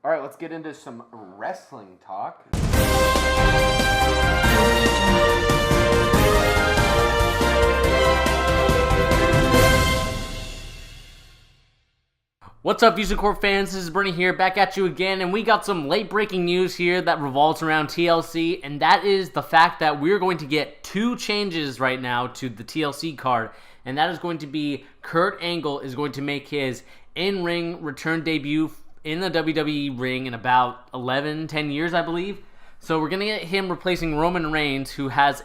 All right, let's get into some wrestling talk. What's up, Fusion Corp fans? This is Bernie here, back at you again, and we got some late-breaking news here that revolves around TLC, and that is the fact that we're going to get two changes right now to the TLC card, and that is going to be Kurt Angle is going to make his in-ring return debut in the WWE ring in about 10 years, I believe. So we're going to get him replacing Roman Reigns, who has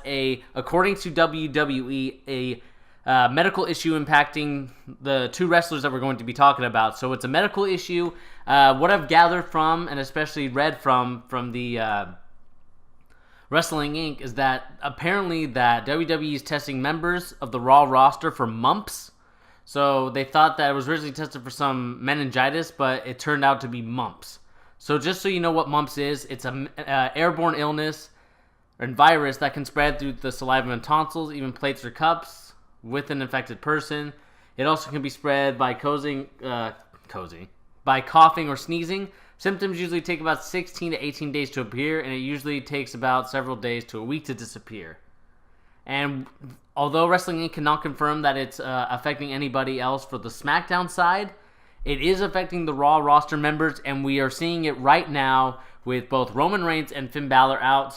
according to WWE, a medical issue impacting the two wrestlers that we're going to be talking about. So it's a medical issue. What I've gathered from, and especially read from the Wrestling Inc., is that apparently that WWE is testing members of the Raw roster for mumps. So they thought that it was originally tested for some meningitis, but it turned out to be mumps. So just so you know what mumps is, it's an airborne illness and virus that can spread through the saliva and tonsils, even plates or cups, with an infected person. It also can be spread by coughing or sneezing. Symptoms usually take about 16 to 18 days to appear, and it usually takes about several days to a week to disappear. And although Wrestling Inc. cannot confirm that it's affecting anybody else for the SmackDown side, it is affecting the Raw roster members, and we are seeing it right now with both Roman Reigns and Finn Balor out.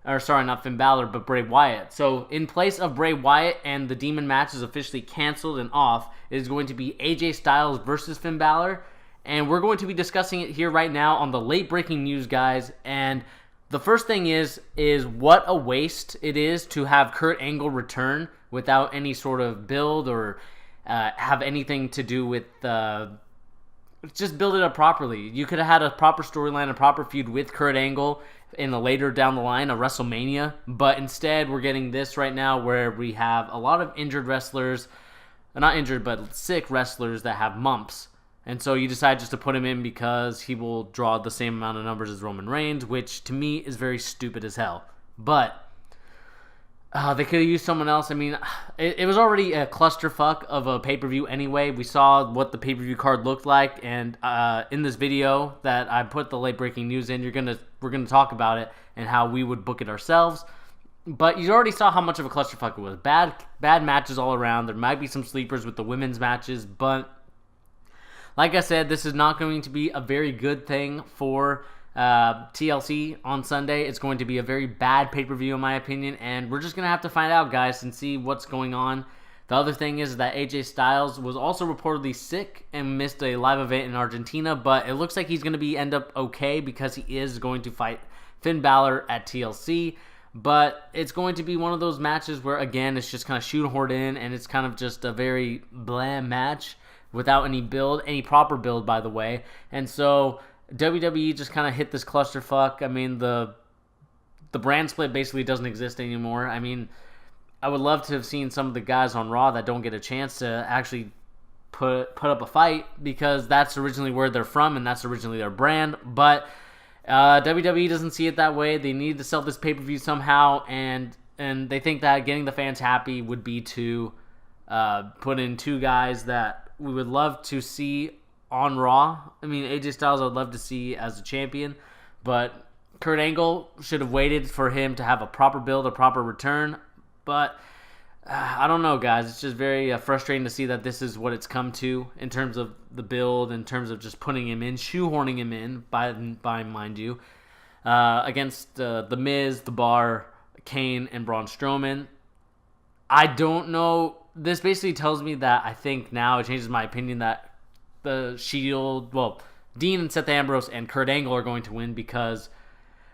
Not Finn Balor, but Bray Wyatt. So in place of Bray Wyatt and the Demon match is officially canceled and off, it is going to be AJ Styles versus Finn Balor. And we're going to be discussing it here right now on the late breaking news, guys. And the first thing is what a waste it is to have Kurt Angle return without any sort of build or have anything to do with just build it up properly. You could have had a proper storyline, a proper feud with Kurt Angle in a later down the line, a WrestleMania, but instead we're getting this right now where we have a lot of injured wrestlers, not injured, but sick wrestlers that have mumps. And so you decide just to put him in because he will draw the same amount of numbers as Roman Reigns, which to me is very stupid as hell. But they could have used someone else. I mean, it was already a clusterfuck of a pay-per-view anyway. We saw what the pay-per-view card looked like, and in this video that I put the late-breaking news in, we're gonna talk about it and how we would book it ourselves. But you already saw how much of a clusterfuck it was. Bad matches all around. There might be some sleepers with the women's matches, but like I said, this is not going to be a very good thing for TLC on Sunday. It's going to be a very bad pay-per-view in my opinion, and we're just going to have to find out, guys, and see what's going on. The other thing is that AJ Styles was also reportedly sick and missed a live event in Argentina, but it looks like he's going to end up okay because he is going to fight Finn Balor at TLC. But it's going to be one of those matches where, again, it's just kind of shoehorned in, and it's kind of just a very bland match without any build, any proper build, by the way. And so WWE just kind of hit this clusterfuck. I mean, the brand split basically doesn't exist anymore. I mean, I would love to have seen some of the guys on Raw that don't get a chance to actually put up a fight because that's originally where they're from and that's originally their brand. But WWE doesn't see it that way. They need to sell this pay-per-view somehow, and they think that getting the fans happy would be to put in two guys that we would love to see on Raw. I mean, AJ Styles I would love to see as a champion, but Kurt Angle should have waited for him to have a proper build, a proper return. But I don't know, guys. It's just very frustrating to see that this is what it's come to in terms of the build, in terms of just putting him in, shoehorning him in, by mind you, against The Miz, The Bar, Kane, and Braun Strowman. I don't know. This basically tells me that I think now it changes my opinion that the Shield, Dean and Seth Ambrose and Kurt Angle are going to win because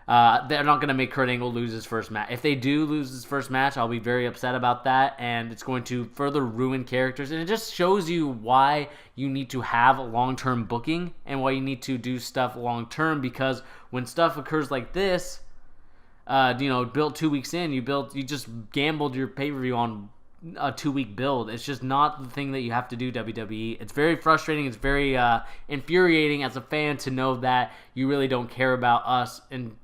they're not going to make Kurt Angle lose his first match. If they do lose his first match, I'll be very upset about that, and it's going to further ruin characters. And it just shows you why you need to have long-term booking and why you need to do stuff long-term, because when stuff occurs like this, built 2 weeks in, you just gambled your pay-per-view on a 2-week build. It's just not the thing that you have to do, WWE. It's very frustrating. It's very infuriating as a fan to know that you really don't care about us and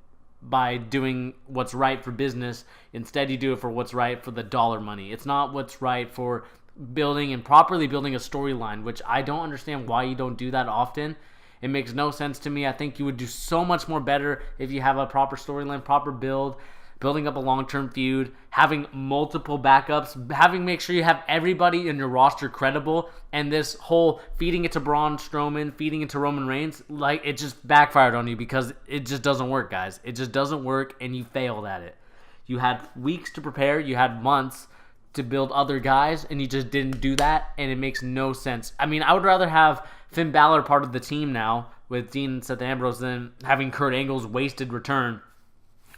by doing what's right for business. Instead, you do it for what's right for the dollar money. It's not what's right for building and properly building a storyline, which I don't understand why you don't do that often. It makes no sense to me. I think you would do so much more better if you have a proper storyline, proper building up a long-term feud, having multiple backups, make sure you have everybody in your roster credible, and this whole feeding it to Braun Strowman, feeding it to Roman Reigns, like, it just backfired on you because it just doesn't work, guys. It just doesn't work, and you failed at it. You had weeks to prepare, you had months to build other guys, and you just didn't do that, and it makes no sense. I mean, I would rather have Finn Balor part of the team now with Dean and Seth Ambrose than having Kurt Angle's wasted return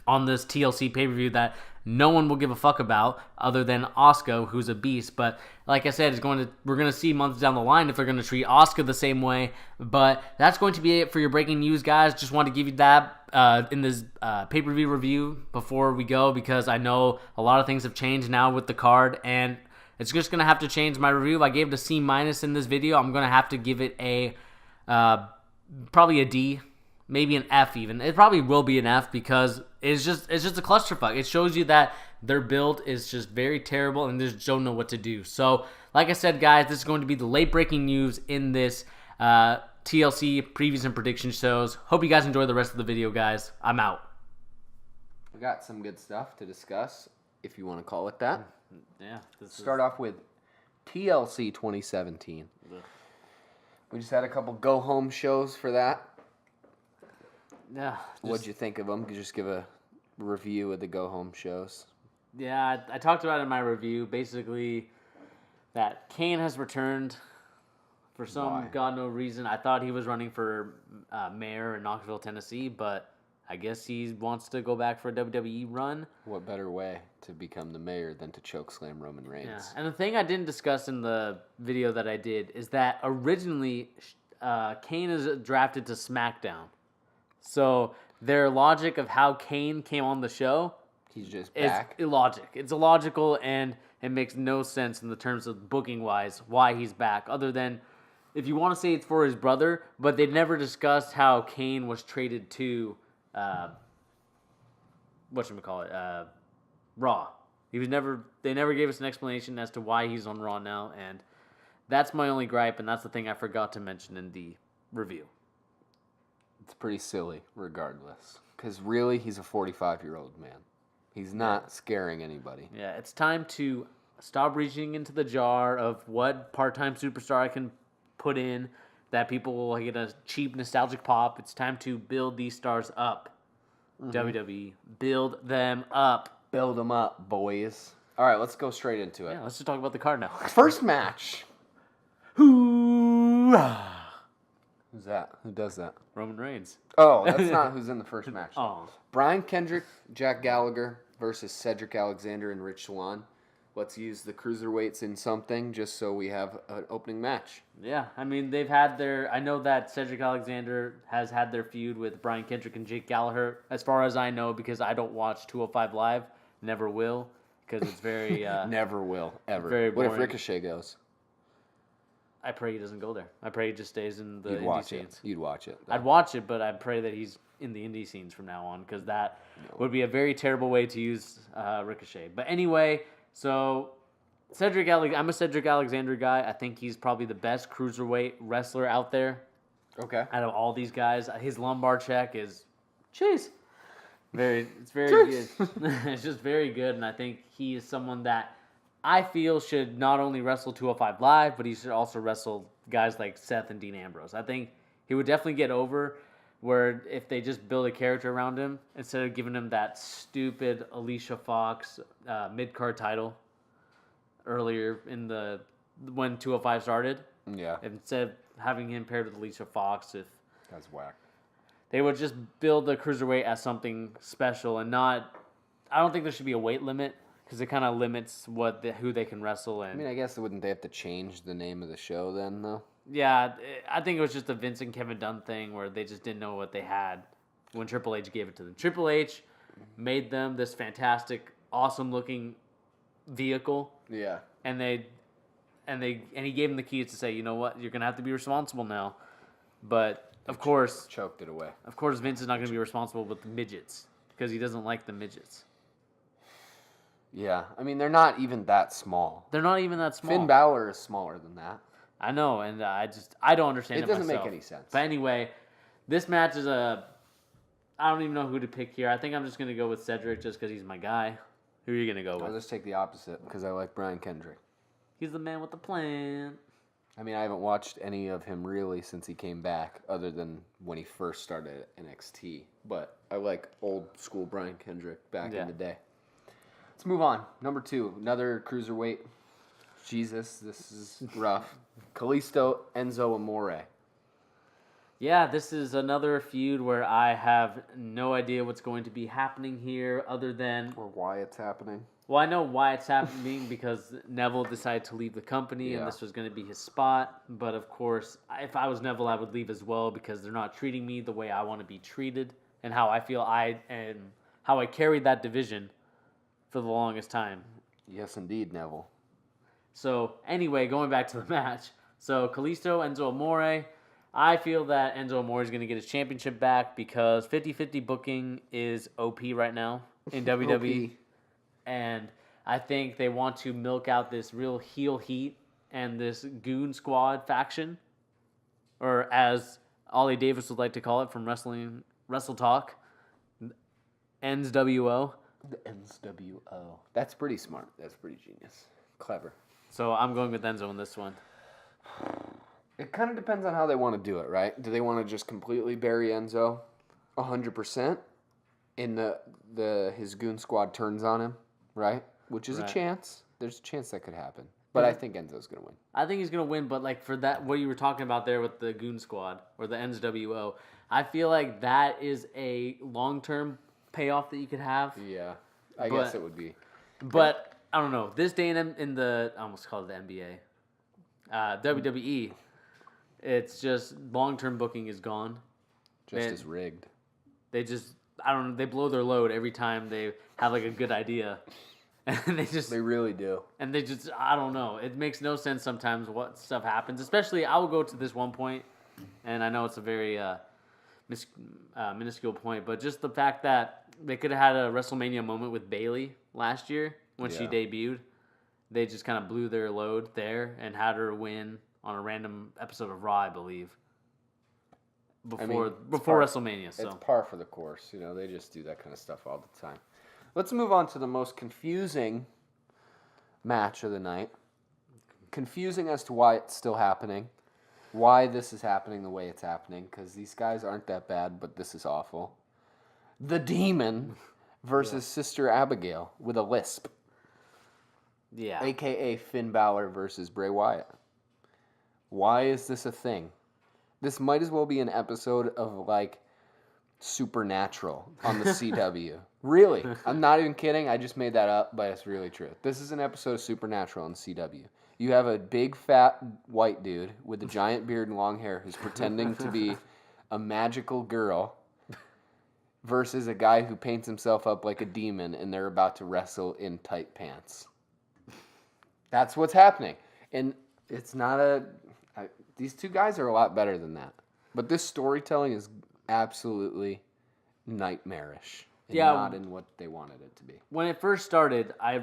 on this TLC pay-per-view that no one will give a fuck about other than Asuka, who's a beast. But like I said, we're going to see months down the line if they're going to treat Asuka the same way. But that's going to be it for your breaking news, guys. Just wanted to give you that in this pay-per-view review before we go, because I know a lot of things have changed now with the card, and it's just going to have to change my review. If I gave it a C- in this video, I'm going to have to give it a probably a D. Maybe an F even. It probably will be an F because it's just a clusterfuck. It shows you that their build is just very terrible and they just don't know what to do. So, like I said, guys, this is going to be the late breaking news in this TLC previews and prediction shows. Hope you guys enjoy the rest of the video, guys. I'm out. We got some good stuff to discuss, if you want to call it that. Yeah. Start off with TLC 2017. Ugh. We just had a couple go-home shows for that. Yeah. What'd you think of them? Could you just give a review of the go-home shows? Yeah, I talked about it in my review. Basically, that Kane has returned for some God no reason. I thought he was running for mayor in Knoxville, Tennessee, but I guess he wants to go back for a WWE run. What better way to become the mayor than to chokeslam Roman Reigns? Yeah, and the thing I didn't discuss in the video that I did is that originally Kane is drafted to SmackDown. So their logic of how Kane came on the show he's just back. Is illogic. It's illogical, and it makes no sense in the terms of booking-wise why he's back, other than if you want to say it's for his brother, but they never discussed how Kane was traded to Raw. They never gave us an explanation as to why he's on Raw now, and that's my only gripe, and that's the thing I forgot to mention in the review. It's pretty silly, regardless. Because really, he's a 45-year-old man. He's not scaring anybody. Yeah, it's time to stop reaching into the jar of what part-time superstar I can put in that people will get a cheap, nostalgic pop. It's time to build these stars up. WWE, build them up. Build them up, boys. All right, let's go straight into it. Yeah, let's just talk about the card now. First match. Who's that? Who does that? Roman Reigns. Oh, that's not who's in the first match. Oh. Brian Kendrick, Jack Gallagher versus Cedric Alexander and Rich Swann. Let's use the cruiserweights in something just so we have an opening match. Yeah, I mean, they've had their... I know that Cedric Alexander has had their feud with Brian Kendrick and Jake Gallagher, as far as I know, because I don't watch 205 Live. Never will, because it's very... Never will, ever. Very boring. What if Ricochet goes? I pray he doesn't go there. I pray he just stays in the indie scenes. You'd watch it. I'd watch it, but I pray that he's in the indie scenes from now on, because that would be a very terrible way to use Ricochet. But anyway, so I'm a Cedric Alexander guy. I think he's probably the best cruiserweight wrestler out there. Okay. Out of all these guys, his lumbar check is, it's very good. It's just very good, and I think he is someone that I feel should not only wrestle 205 Live, but he should also wrestle guys like Seth and Dean Ambrose. I think he would definitely get over where if they just build a character around him instead of giving him that stupid Alicia Fox mid-card title earlier in when 205 started. Yeah. Instead of having him paired with Alicia Fox, if that's whack. They would just build the cruiserweight as something special and not. I don't think there should be a weight limit, because it kind of limits who they can wrestle. And I mean, I guess wouldn't they have to change the name of the show then, though? Yeah, I think it was just a Vince and Kevin Dunn thing where they just didn't know what they had when Triple H gave it to them. Triple H made them this fantastic, awesome-looking vehicle. Yeah. And he gave them the keys to say, you know what, you're gonna have to be responsible now. But of course, choked it away. Of course, Vince is not gonna be responsible with the midgets because he doesn't like the midgets. Yeah, I mean, they're not even that small. They're not even that small. Finn Balor is smaller than that. I know, and I don't understand it doesn't myself. make any sense. But anyway, this match is I don't even know who to pick here. I think I'm just going to go with Cedric just because he's my guy. Who are you going to go with? I'll just take the opposite because I like Brian Kendrick. He's the man with the plan. I mean, I haven't watched any of him really since he came back, other than when he first started at NXT. But I like old school Brian Kendrick back in the day. Let's move on. Number 2, another cruiserweight. Jesus, this is rough. Kalisto, Enzo Amore. Yeah, this is another feud where I have no idea what's going to be happening here other than... Or why it's happening. Well, I know why it's happening because Neville decided to leave the company and this was going to be his spot. But of course, if I was Neville, I would leave as well because they're not treating me the way I want to be treated and how I feel how I carried that division for the longest time. Yes, indeed, Neville. So anyway, going back to the match. So Kalisto, Enzo Amore. I feel that Enzo Amore is going to get his championship back because 50-50 booking is OP right now in WWE. OP. And I think they want to milk out this real heel heat and this goon squad faction. Or as Ollie Davis would like to call it from Wrestle Talk, NWO. The NWO. That's pretty smart. That's pretty genius. Clever. So I'm going with Enzo in this one. It kind of depends on how they want to do it, right? Do they want to just completely bury Enzo 100% in his goon squad turns on him, right? Which is a chance. There's a chance that could happen. But I think Enzo's going to win. I think he's going to win, but like for that, what you were talking about there with the goon squad or the NWO, I feel like that is a long-term payoff that you could have. Yeah, I guess it would be. But I don't know. This day in the I almost called it the NBA, WWE, it's just long-term booking is gone. Just as rigged. They just they blow their load every time they have like a good idea, and they really do. And they just I don't know. It makes no sense sometimes what stuff happens. Especially I will go to this one point, and I know it's a very minuscule point, but just the fact that they could have had a WrestleMania moment with Bayley last year when she debuted. They just kind of blew their load there and had her win on a random episode of Raw, I believe. Before WrestleMania. So it's par for the course. You know, they just do that kind of stuff all the time. Let's move on to the most confusing match of the night. Confusing as to why it's still happening. Why this is happening the way it's happening. Because these guys aren't that bad, but this is awful. The Demon versus Sister Abigail with a lisp. Yeah. AKA Finn Balor versus Bray Wyatt. Why is this a thing? This might as well be an episode of, like, Supernatural on the CW. Really. I'm not even kidding. I just made that up, but it's really true. This is an episode of Supernatural on CW. You have a big, fat, white dude with a giant beard and long hair who's pretending to be a magical girl versus a guy who paints himself up like a demon and they're about to wrestle in tight pants. That's what's happening. And it's not these two guys are a lot better than that. But this storytelling is absolutely nightmarish. And not in what they wanted it to be. When it first started, I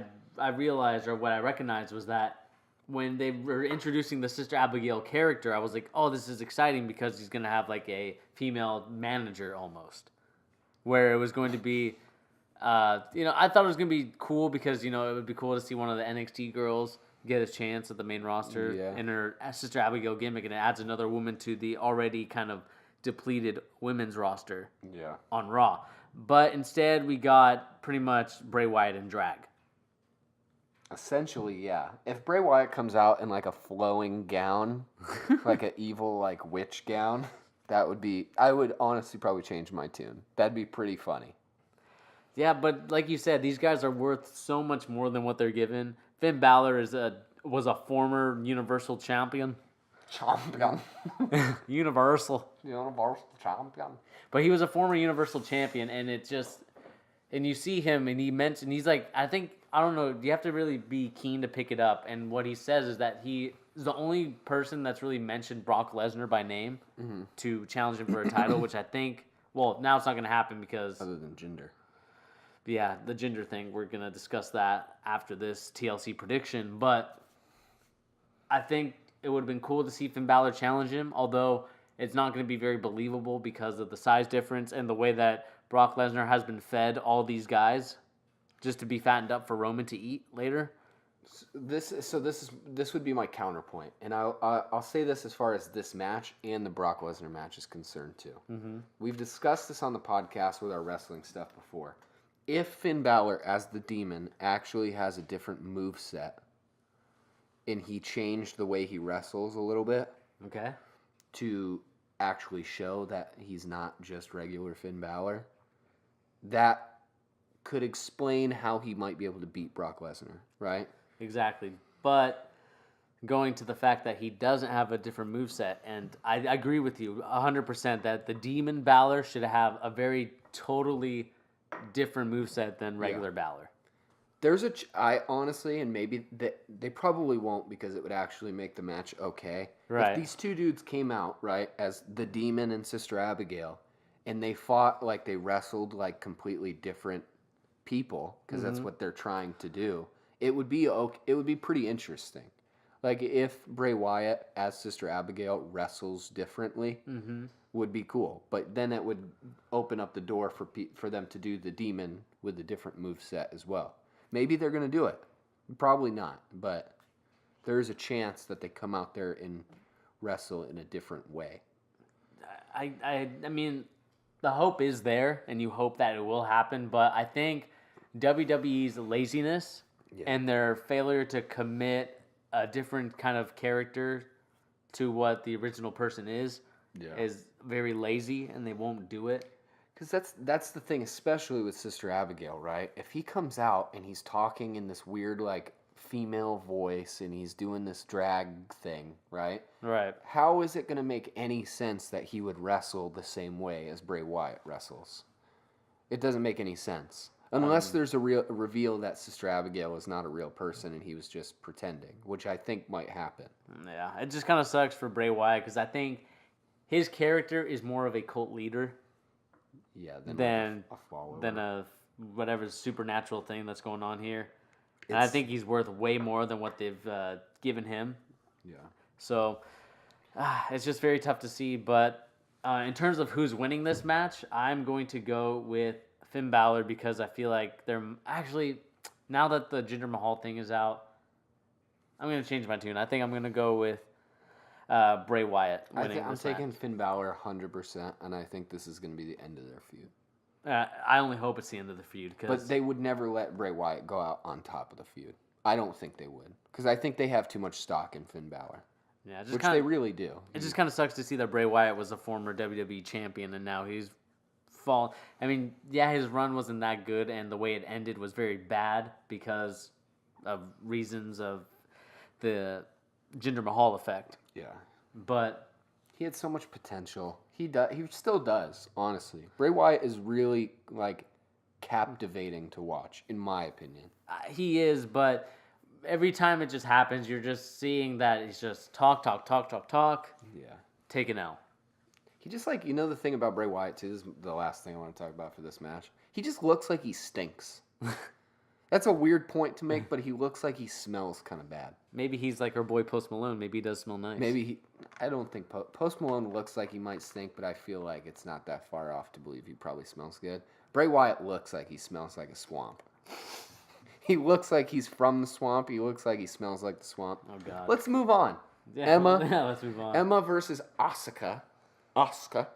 realized, or what I recognized, was that when they were introducing the Sister Abigail character, I was like, oh, this is exciting because he's going to have like a female manager almost. Where it was going to be, I thought it was going to be cool because, it would be cool to see one of the NXT girls get a chance at the main roster in her Sister Abigail gimmick, and it adds another woman to the already kind of depleted women's roster on Raw. But instead, we got pretty much Bray Wyatt in drag. Essentially, yeah. If Bray Wyatt comes out in like a flowing gown, like an evil like witch gown, that would be... I would honestly probably change my tune. That'd be pretty funny. Yeah, but like you said, these guys are worth so much more than what they're given. Finn Balor was a former Universal Champion. Universal Champion. But he was a former Universal Champion, and you see him, and he's like, I don't know, you have to really be keen to pick it up. And what he says is that he is the only person that's really mentioned Brock Lesnar by name to challenge him for a title, which I think, well, now it's not going to happen because... Other than Jinder. Yeah, the Jinder thing, we're going to discuss that after this TLC prediction. But I think it would have been cool to see Finn Balor challenge him, although it's not going to be very believable because of the size difference and the way that Brock Lesnar has been fed all these guys just to be fattened up for Roman to eat later. This would be my counterpoint, and I'll say this as far as this match and the Brock Lesnar match is concerned too. Mm-hmm. We've discussed this on the podcast with our wrestling stuff before. If Finn Balor as the Demon actually has a different moveset, and he changed the way he wrestles a little bit, okay, to actually show that he's not just regular Finn Balor, that could explain how he might be able to beat Brock Lesnar, right? Exactly. But going to the fact that he doesn't have a different moveset, and I agree with you 100% that the Demon Balor should have a very totally different moveset than regular Balor. I honestly, and maybe they probably won't because it would actually make the match okay. Right. If these two dudes came out, right, as the Demon and Sister Abigail, and they fought like they wrestled like completely different people, because that's what they're trying to do, it would be okay, it would be pretty interesting. Like if Bray Wyatt as Sister Abigail wrestles differently, would be cool. But then it would open up the door for them to do the Demon with a different moveset as well. Maybe they're going to do it. Probably not. But there's a chance that they come out there and wrestle in a different way. I mean, the hope is there, and you hope that it will happen. But I think WWE's laziness and their failure to commit a different kind of character to what the original person is very lazy, and they won't do it. Because that's the thing, especially with Sister Abigail, right? If he comes out and he's talking in this weird, like, female voice and he's doing this drag thing, right? Right. How is it going to make any sense that he would wrestle the same way as Bray Wyatt wrestles? It doesn't make any sense. Unless there's a reveal that Sister Abigail is not a real person and he was just pretending, which I think might happen. Yeah, it just kind of sucks for Bray Wyatt because I think his character is more of a cult leader. Yeah, than a follower. Than a whatever supernatural thing that's going on here. And I think he's worth way more than what they've given him. Yeah. So it's just very tough to see. But in terms of who's winning this match, I'm going to go with Finn Balor because I feel like they're actually, now that the Jinder Mahal thing is out, I'm going to change my tune. I think I'm going to go with Bray Wyatt winning I'm this taking match. Finn Balor 100%, and I think this is going to be the end of their feud. I only hope it's the end of the feud. But they would never let Bray Wyatt go out on top of the feud. I don't think they would. Because I think they have too much stock in Finn Balor. Yeah, which they really do. It just kind of sucks to see that Bray Wyatt was a former WWE champion, and now he's fallen. I mean, yeah, his run wasn't that good, and the way it ended was very bad because of reasons of the Jinder Mahal effect. Yeah. But he had so much potential. He still does, honestly. Bray Wyatt is really, like, captivating to watch, in my opinion. He is, but every time it just happens, you're just seeing that he's just talk. Yeah. Take an L. He just, like, the thing about Bray Wyatt, too, this is the last thing I want to talk about for this match. He just looks like he stinks. That's a weird point to make, but he looks like he smells kind of bad. Maybe he's like our boy Post Malone. Maybe he does smell nice. I don't think Post Malone looks like he might stink, but I feel like it's not that far off to believe he probably smells good. Bray Wyatt looks like he smells like a swamp. He looks like he's from the swamp. He looks like he smells like the swamp. Oh, God. Let's move on. Yeah, Emma. Yeah, let's move on. Emma versus Asuka. Asuka.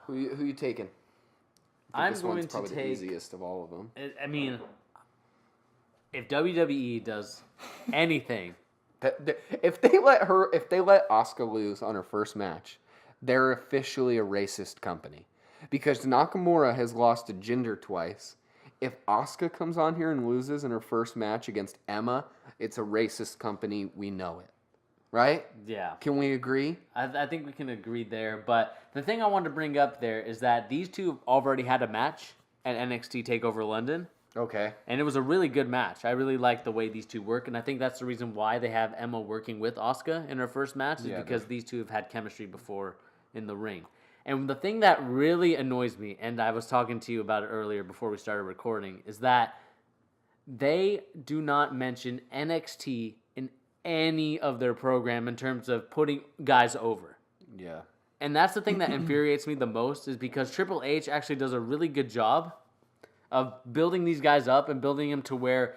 Who you taking? I'm this going one's to probably take the easiest of all of them. I mean, if WWE does anything, If they let Asuka lose on her first match, they're officially a racist company. Because Nakamura has lost to Jinder twice. If Asuka comes on here and loses in her first match against Emma, it's a racist company. We know it. Right? yeah, Can we agree? I think we can agree there. But the thing I wanted to bring up there is that these two have already had a match at NXT TakeOver London. Okay. And it was a really good match. I really like the way these two work, and I think that's the reason why they have Emma working with Asuka in her first match is because these two have had chemistry before in the ring. And the thing that really annoys me, and I was talking to you about it earlier before we started recording, is that they do not mention NXT in any of their program in terms of putting guys over. Yeah. And that's the thing that infuriates me the most is because Triple H actually does a really good job of building these guys up and building them to where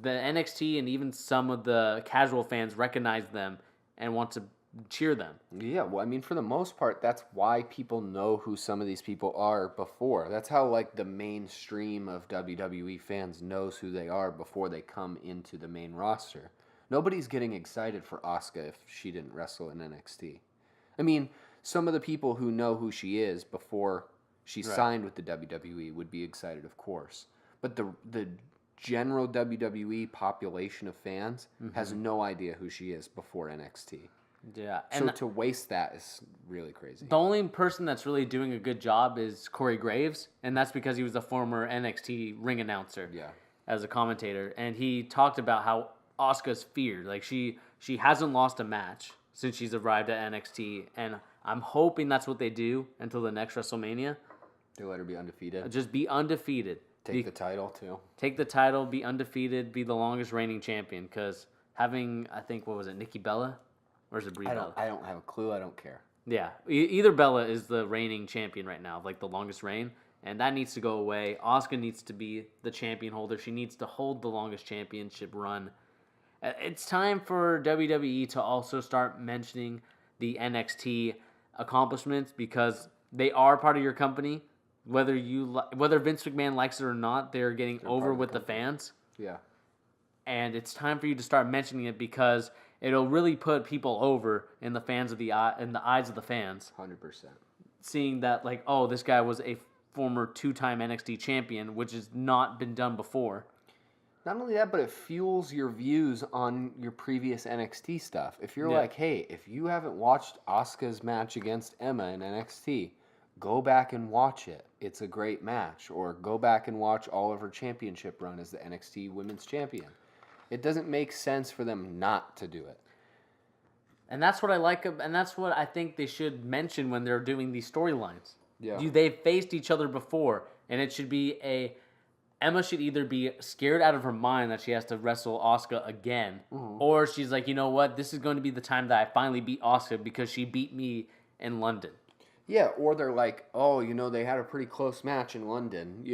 the NXT and even some of the casual fans recognize them and want to cheer them. Yeah, well, I mean, for the most part, that's why people know who some of these people are before. That's how, like, the mainstream of WWE fans knows who they are before they come into the main roster. Nobody's getting excited for Asuka if she didn't wrestle in NXT. I mean, some of the people who know who she is before she signed with the WWE would be excited, of course. But the general WWE population of fans has no idea who she is before NXT. Yeah. So to waste that is really crazy. The only person that's really doing a good job is Corey Graves, and that's because he was a former NXT ring announcer as a commentator. And he talked about how Asuka's feared. Like, she hasn't lost a match since she's arrived at NXT, and I'm hoping that's what they do until the next WrestleMania. They let her be undefeated. Just be undefeated. Take the title, too. Take the title, be undefeated, be the longest reigning champion. Because having, I think, what was it, Nikki Bella? Or is it Brie Bella? I don't have a clue. I don't care. Yeah. Either Bella is the reigning champion right now, like the longest reign. And that needs to go away. Asuka needs to be the champion holder. She needs to hold the longest championship run. It's time for WWE to also start mentioning the NXT accomplishments because they are part of your company. Whether Vince McMahon likes it or not, they're getting over with the fans. Yeah. And it's time for you to start mentioning it because it'll really put people over in the eyes of the fans. 100%. Seeing that, like, oh, this guy was a former 2-time NXT champion, which has not been done before. Not only that, but it fuels your views on your previous NXT stuff. If you're like, hey, if you haven't watched Asuka's match against Emma in NXT, go back and watch it. It's a great match. Or go back and watch all of her championship run as the NXT Women's Champion. It doesn't make sense for them not to do it. And that's what I like, and that's what I think they should mention when they're doing these storylines. Yeah. They've faced each other before, and it should be Emma should either be scared out of her mind that she has to wrestle Asuka again, or she's like, you know what, this is going to be the time that I finally beat Asuka because she beat me in London. Yeah, or they're like, oh, they had a pretty close match in London,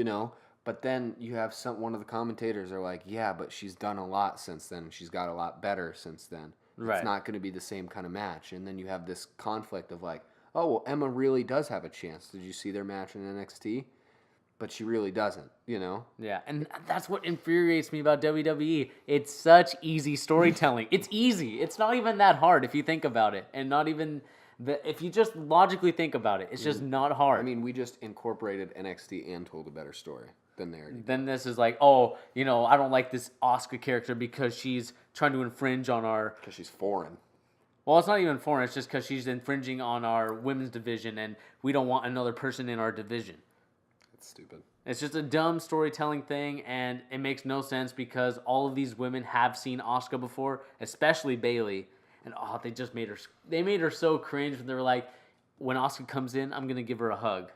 But then you have one of the commentators are like, yeah, but she's done a lot since then. She's got a lot better since then. Right. It's not going to be the same kind of match. And then you have this conflict of like, oh, well, Emma really does have a chance. Did you see their match in NXT? But she really doesn't, Yeah, and that's what infuriates me about WWE. It's such easy storytelling. It's easy. It's not even that hard if you think about it. And not even... if you just logically think about it, it's just not hard. I mean, we just incorporated NXT and told a better story than they already did. Then this is like, oh, I don't like this Asuka character because she's trying to infringe on our... Because she's foreign. Well, it's not even foreign. It's just because she's infringing on our women's division, and we don't want another person in our division. It's stupid. It's just a dumb storytelling thing, and it makes no sense because all of these women have seen Asuka before, especially Bayley. And they just made her so cringe. They were like, when Asuka comes in, I'm going to give her a hug.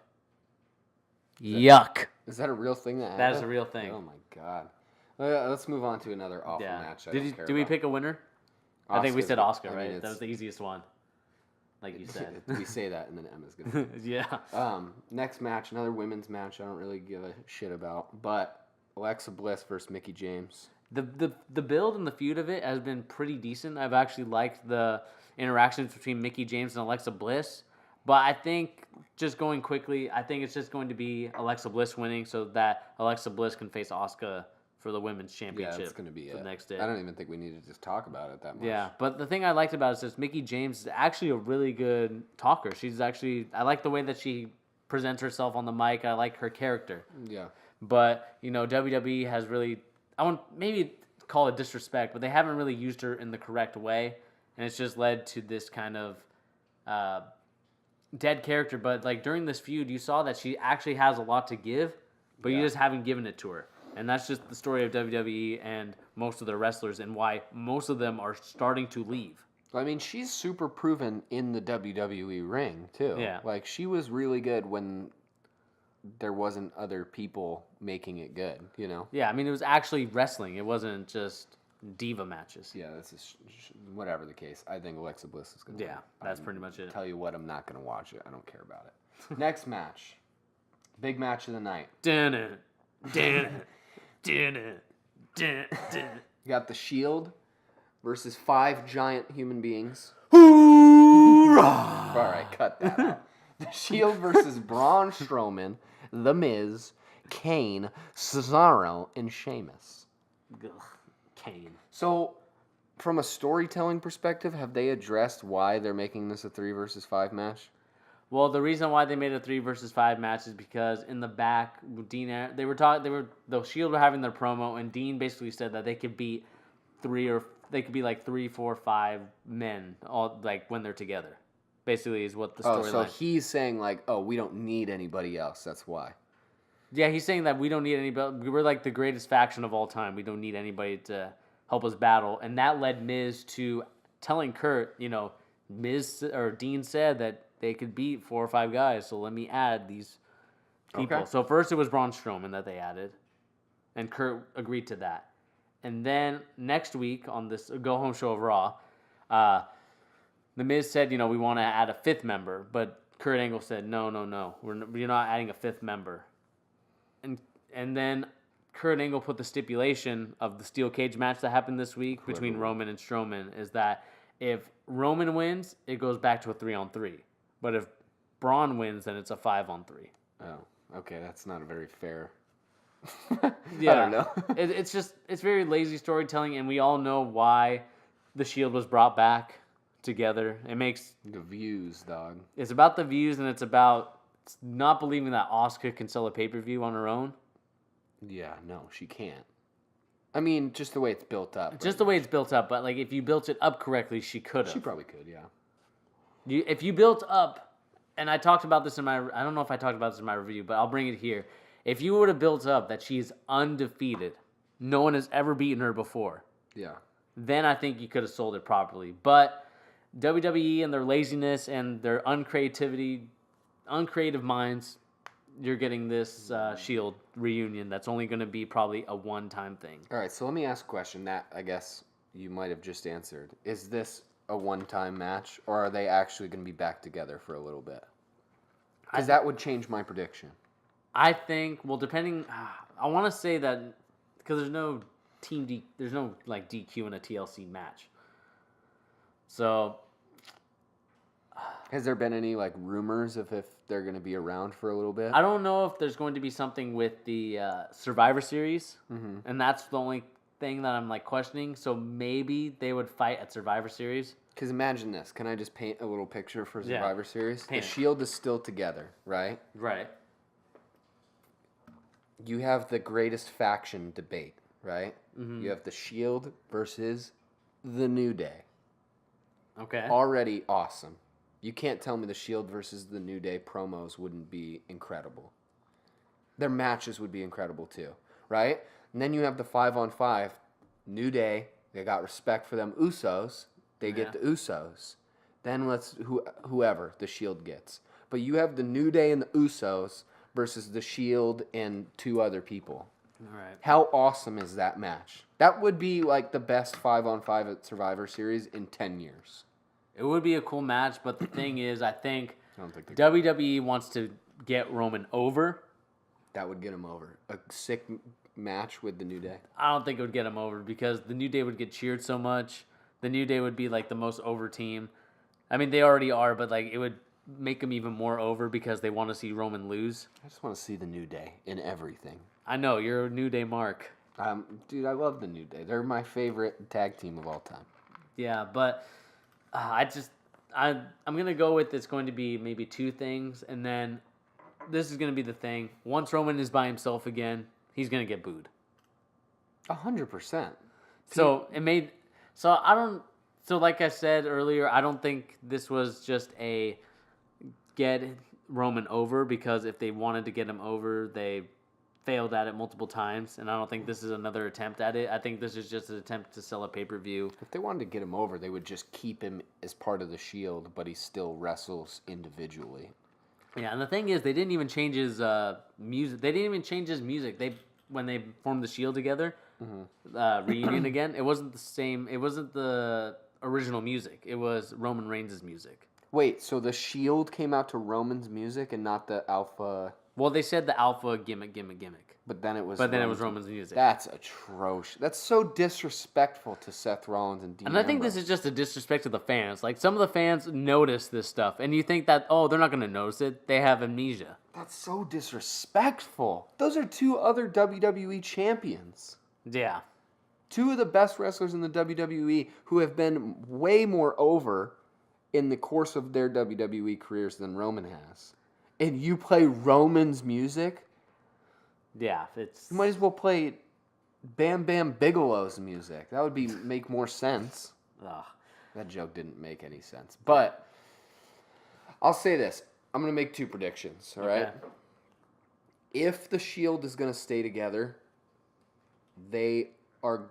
Yuck. Is that a real thing that happened? That is a real thing. Oh, my God. Let's move on to another awful match. Did we pick a winner? I think we said Asuka, right? That was the easiest one. Like you said. We say that, and then Emma's going to. Yeah. Next match, another women's match I don't really give a shit about. But Alexa Bliss versus Mickie James. The build and the feud of it has been pretty decent. I've actually liked the interactions between Mickie James and Alexa Bliss. But I think, just going quickly, I think it's just going to be Alexa Bliss winning so that Alexa Bliss can face Asuka for the women's championship. Yeah, that's going to be the next day. I don't even think we need to just talk about it that much. Yeah, but the thing I liked about it is just Mickie James is actually a really good talker. I like the way that she presents herself on the mic. I like her character. Yeah. But, WWE has really... I won't maybe call it disrespect, but they haven't really used her in the correct way, and it's just led to this kind of dead character. But like during this feud, you saw that she actually has a lot to give, but you just haven't given it to her, and that's just the story of WWE and most of their wrestlers, and why most of them are starting to leave. I mean, she's super proven in the WWE ring too. Yeah, like she was really good when there wasn't other people making it good, Yeah, I mean, it was actually wrestling. It wasn't just diva matches. Yeah, this is whatever the case. I think Alexa Bliss is going to win. Yeah, that's pretty much it. Tell you what, I'm not going to watch it. I don't care about it. Next match. Big match of the night. You got the Shield versus 5 giant human beings. Hoorah! All right, cut that out. The Shield versus Braun Strowman, The Miz, Kane, Cesaro, and Sheamus. Ugh, Kane. So, from a storytelling perspective, have they addressed why they're making this a 3 versus 5 match? Well, the reason why they made a 3 versus 5 match is because in the back, the Shield were having their promo, and Dean basically said that they could beat 3, 4, 5 men all like when they're together. Basically, is what the storyline. So he's saying like, oh, we don't need anybody else. That's why. Yeah, he's saying that we don't need anybody. We're like the greatest faction of all time. We don't need anybody to help us battle, and that led Miz to telling Kurt, Miz or Dean said that they could beat 4 or 5 guys, so let me add these people. Okay. So first it was Braun Strowman that they added, and Kurt agreed to that. And then next week on this go-home show of Raw, The Miz said, we want to add a 5th member, but Kurt Angle said, no, you're not adding a 5th member. And then Kurt Angle put the stipulation of the steel cage match that happened this week between Roman and Strowman is that if Roman wins, it goes back to a 3-on-3. But if Braun wins, then it's a 5-on-3. Oh, okay. That's not a very fair. Yeah. I don't know. It's very lazy storytelling, and we all know why the Shield was brought back together. It makes the views, dog. It's about the views, and it's about not believing that Asuka can sell a pay-per-view on her own. Yeah, no, she can't. I mean, just the way it's built up. Just the way it's built up, but like if you built it up correctly, she could have. She probably could, yeah. If you built up, and I talked about this I don't know if I talked about this in my review, but I'll bring it here. If you would have built up that she's undefeated, no one has ever beaten her before. Yeah. Then I think you could have sold it properly. But WWE and their laziness and their uncreative minds, you're getting this Shield reunion that's only going to be probably a one-time thing. All right, so let me ask a question that I guess you might have just answered. Is this a one-time match, or are they actually going to be back together for a little bit? Because that would change my prediction. I think, depending, I want to say that because there's no like DQ in a TLC match. So, has there been any like rumors of if they're going to be around for a little bit? I don't know if there's going to be something with the Survivor Series, and that's the only thing that I'm like questioning. So maybe they would fight at Survivor Series. Because imagine this. Can I just paint a little picture for Survivor Series? Paint the it. Shield is still together, right? Right. You have the greatest faction debate, right? Mm-hmm. You have the Shield versus the New Day. Okay. Already awesome. You can't tell me the Shield versus the New Day promos wouldn't be incredible. Their matches would be incredible too, right? And then you have the 5-on-5. New Day, they got respect for them Usos. They get the Usos. Then whoever the Shield gets. But you have the New Day and the Usos versus the Shield and 2 other people. All right. How awesome is that match? That would be like the best 5-on-5 at Survivor Series in 10 years. It would be a cool match, but the thing is, I think think WWE wants to get Roman over. That would get him over. A sick match with the New Day. I don't think it would get him over because the New Day would get cheered so much. The New Day would be like the most over team. I mean, they already are, but like it would make them even more over because they want to see Roman lose. I just want to see the New Day in everything. I know, you're a New Day mark. Dude, I love the New Day. They're my favorite tag team of all time. Yeah, but I'm going to go with it's going to be maybe 2 things, and then this is going to be the thing. Once Roman is by himself again, he's going to get booed. 100%. So like I said earlier, I don't think this was just a get Roman over, because if they wanted to get him over, they failed at it multiple times, and I don't think this is another attempt at it. I think this is just an attempt to sell a pay-per-view. If they wanted to get him over, they would just keep him as part of the Shield, but he still wrestles individually. Yeah, and the thing is, they didn't even change his music. They didn't even change his music. When they formed the Shield together, reunion again. It wasn't the same. It wasn't the original music. It was Roman Reigns' music. Wait, so the Shield came out to Roman's music and not the Alpha... Well, they said the Alpha gimmick. But then it was Roman's music. That's atrocious. That's so disrespectful to Seth Rollins and Dean And I think Ambrose. this is just a disrespect to the fans. Like, some of the fans notice this stuff, and you think that, oh, they're not going to notice it. They have amnesia. That's so disrespectful. Those are two other WWE champions. Yeah. Two of the best wrestlers in the WWE who have been way more over in the course of their WWE careers than Roman has. And you play Roman's music? Yeah, it's... You might as well play Bam Bam Bigelow's music. That would make more sense. Ugh. That joke didn't make any sense. But I'll say this. I'm going to make 2 predictions, all right? If the Shield is going to stay together, they are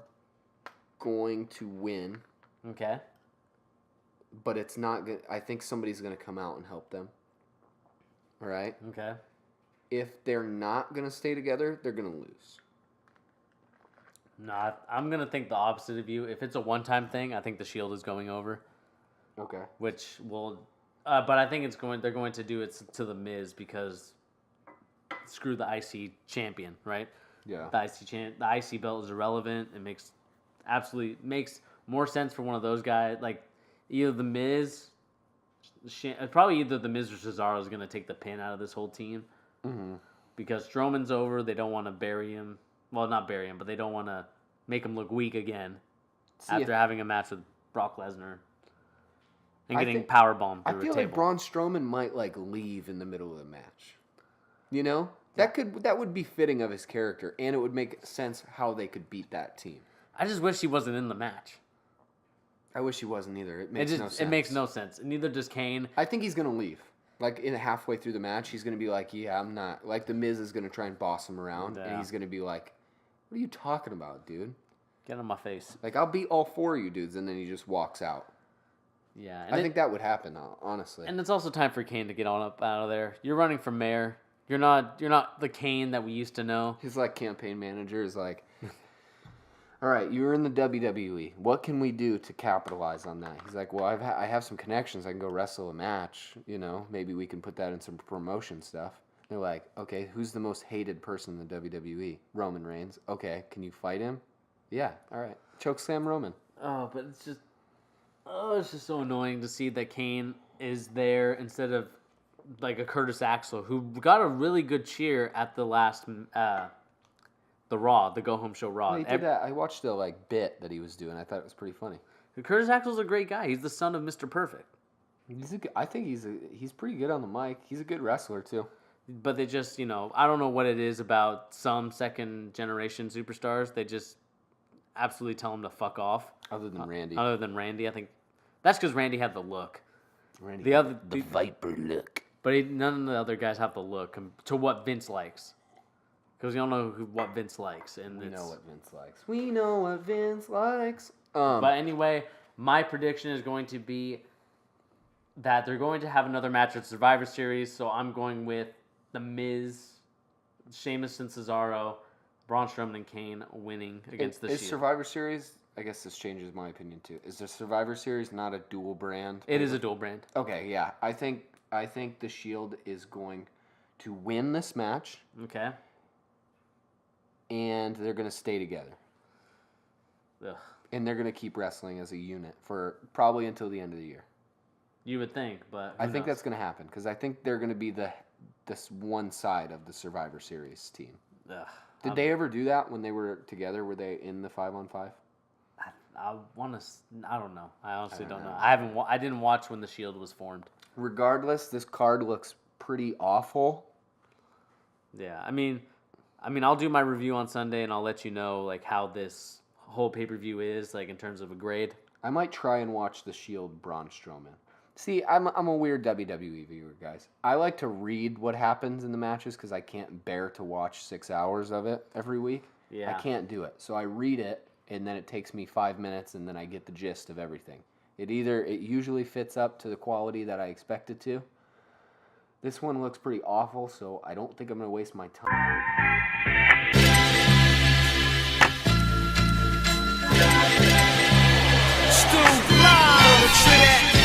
going to win. Okay. But it's not good. I think somebody's going to come out and help them. All right? Okay. If they're not going to stay together, they're going to lose. No, I'm going to think the opposite of you. If it's a one-time thing, I think the Shield is going over. Okay. Which will... but I think they're going to do it to the Miz because screw the IC champion, right? Yeah. The IC belt is irrelevant. It makes more sense for one of those guys. Like either the Miz, probably either the Miz or Cesaro is going to take the pin out of this whole team. Mm-hmm. Because Strowman's over, they don't want to bury him. Well, not bury him, but they don't want to make him look weak again after having a match with Brock Lesnar and getting powerbombed through a table. I feel like Braun Strowman might leave in the middle of the match. You know? That would be fitting of his character, and it would make sense how they could beat that team. I just wish he wasn't in the match. I wish he wasn't either. It makes no sense. It makes no sense. Neither does Kane. I think he's going to leave. Halfway through the match, he's going to be like, yeah, I'm not. Like, The Miz is going to try and boss him around, and he's going to be like, what are you talking about, dude? Get on my face. I'll beat all 4 of you dudes, and then he just walks out. Yeah. I think that would happen, honestly. And it's also time for Kane to get on up out of there. You're running for mayor. You're not the Kane that we used to know. His, campaign manager is like, all right, you're in the WWE. What can we do to capitalize on that? He's like, well, I have some connections. I can go wrestle a match. You know, maybe we can put that in some promotion stuff. They're like, okay, who's the most hated person in the WWE? Roman Reigns. Okay, can you fight him? Yeah, all right. Chokeslam Roman. Oh, but it's just so annoying to see that Kane is there instead of a Curtis Axel, who got a really good cheer at the last the Raw, the Go Home Show Raw. Yeah, he did that. I watched the bit that he was doing. I thought it was pretty funny. Curtis Axel's a great guy. He's the son of Mr. Perfect. I think he's pretty good on the mic. He's a good wrestler too. But they just, I don't know what it is about some second generation superstars. They just absolutely tell him to fuck off. Other than Randy. I think that's because Randy had the look. Randy the Viper look. But none of the other guys have the look to what Vince likes. Because we don't know what Vince likes. And we know what Vince likes. We know what Vince likes. But anyway, my prediction is going to be that they're going to have another match at Survivor Series. So I'm going with The Miz, Sheamus and Cesaro, Braun Strowman and Kane winning against the Shield. Is Survivor Series... I guess this changes my opinion too. Is the Survivor Series not a dual brand? It is a dual brand. Okay, yeah. I think the Shield is going to win this match. Okay. And they're going to stay together. Ugh. And they're going to keep wrestling as a unit for probably until the end of the year. You would think, but I think that's going to happen because I think they're going to be this one side of the Survivor Series team. Ugh. Did they ever do that when they were together? Were they in the 5-on-5? I don't know. I honestly don't know. I didn't watch when the Shield was formed. Regardless, this card looks pretty awful. Yeah, I mean, I'll do my review on Sunday and I'll let you know how this whole pay-per-view is in terms of a grade. I might try and watch the Shield Braun Strowman. See, I'm a weird WWE viewer, guys. I like to read what happens in the matches because I can't bear to watch 6 hours of it every week. Yeah. I can't do it. So I read it. And then it takes me 5 minutes, and then I get the gist of everything. It usually fits up to the quality that I expect it to. This one looks pretty awful, so I don't think I'm going to waste my time. Kalisto, live.